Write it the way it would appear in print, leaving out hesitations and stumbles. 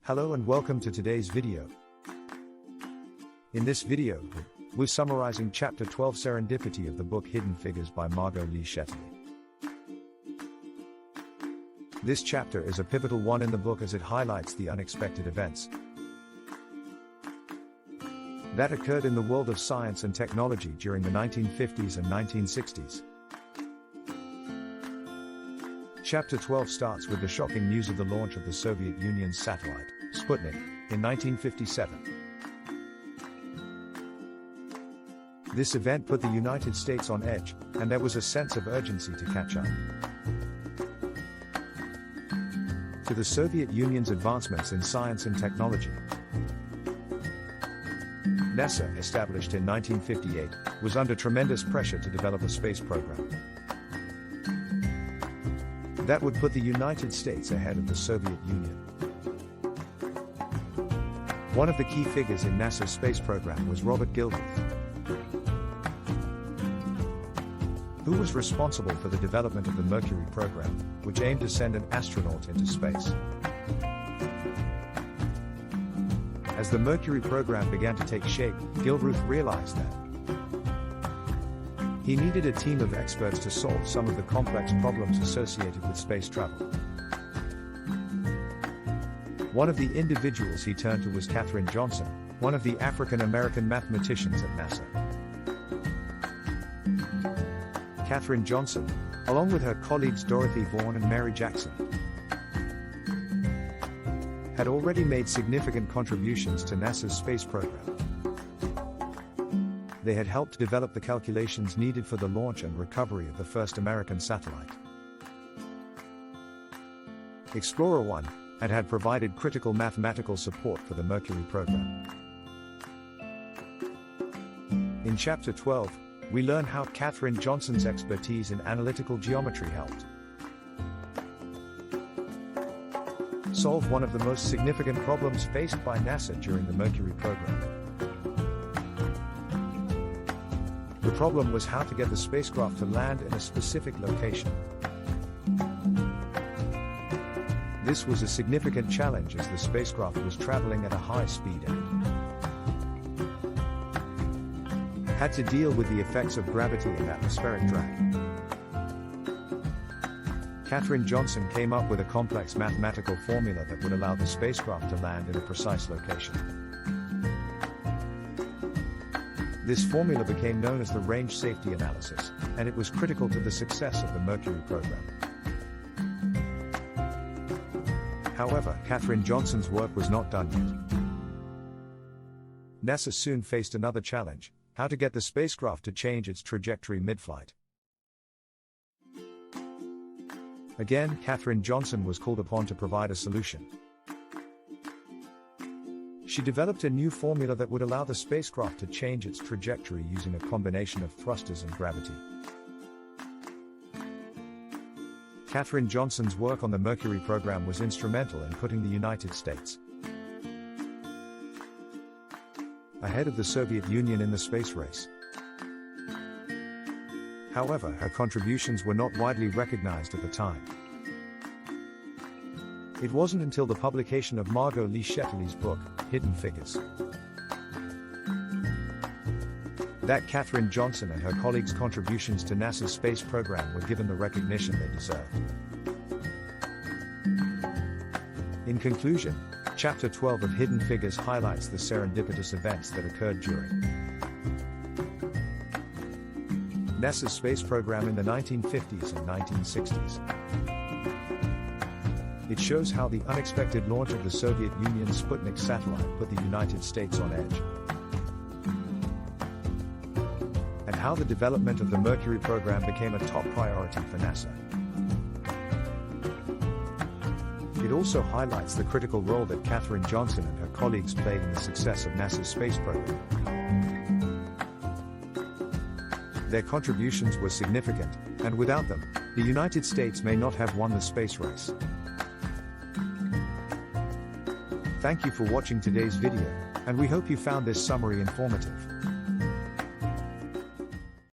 Hello and welcome to today's video. In this video, we're summarizing Chapter 12 Serendipity of the book Hidden Figures by Margot Lee Shetterly. This chapter is a pivotal one in the book as it highlights the unexpected events that occurred in the world of science and technology during the 1950s and 1960s. Chapter 12 starts with the shocking news of the launch of the Soviet Union's satellite, Sputnik, in 1957. This event put the United States on edge, and there was a sense of urgency to catch up to the Soviet Union's advancements in science and technology. NASA, established in 1958, was under tremendous pressure to develop a space program that would put the United States ahead of the Soviet Union. One of the key figures in NASA's space program was Robert Gilruth, who was responsible for the development of the Mercury program, which aimed to send an astronaut into space. As the Mercury program began to take shape, Gilruth realized that he needed a team of experts to solve some of the complex problems associated with space travel. One of the individuals he turned to was Katherine Johnson, one of the African-American mathematicians at NASA. Katherine Johnson, along with her colleagues Dorothy Vaughan and Mary Jackson, had already made significant contributions to NASA's space program. They had helped develop the calculations needed for the launch and recovery of the first American satellite, Explorer 1, and had provided critical mathematical support for the Mercury program. In Chapter 12, we learn how Katherine Johnson's expertise in analytical geometry helped solve one of the most significant problems faced by NASA during the Mercury program. The problem was how to get the spacecraft to land in a specific location. This was a significant challenge as the spacecraft was traveling at a high speed and had to deal with the effects of gravity and atmospheric drag. Katherine Johnson came up with a complex mathematical formula that would allow the spacecraft to land in a precise location. This formula became known as the range safety analysis, and it was critical to the success of the Mercury program. However, Katherine Johnson's work was not done yet. NASA soon faced another challenge: how to get the spacecraft to change its trajectory mid-flight. Again, Katherine Johnson was called upon to provide a solution. She developed a new formula that would allow the spacecraft to change its trajectory using a combination of thrusters and gravity. Katherine Johnson's work on the Mercury program was instrumental in putting the United States ahead of the Soviet Union in the space race. However, her contributions were not widely recognized at the time. It wasn't until the publication of Margot Lee Shetterly's book, Hidden Figures, that Katherine Johnson and her colleagues' contributions to NASA's space program were given the recognition they deserved. In conclusion, Chapter 12 of Hidden Figures highlights the serendipitous events that occurred during NASA's space program in the 1950s and 1960s. It shows how the unexpected launch of the Soviet Union's Sputnik satellite put the United States on edge, and how the development of the Mercury program became a top priority for NASA. It also highlights the critical role that Katherine Johnson and her colleagues played in the success of NASA's space program. Their contributions were significant, and without them, the United States may not have won the space race. Thank you for watching today's video, and we hope you found this summary informative.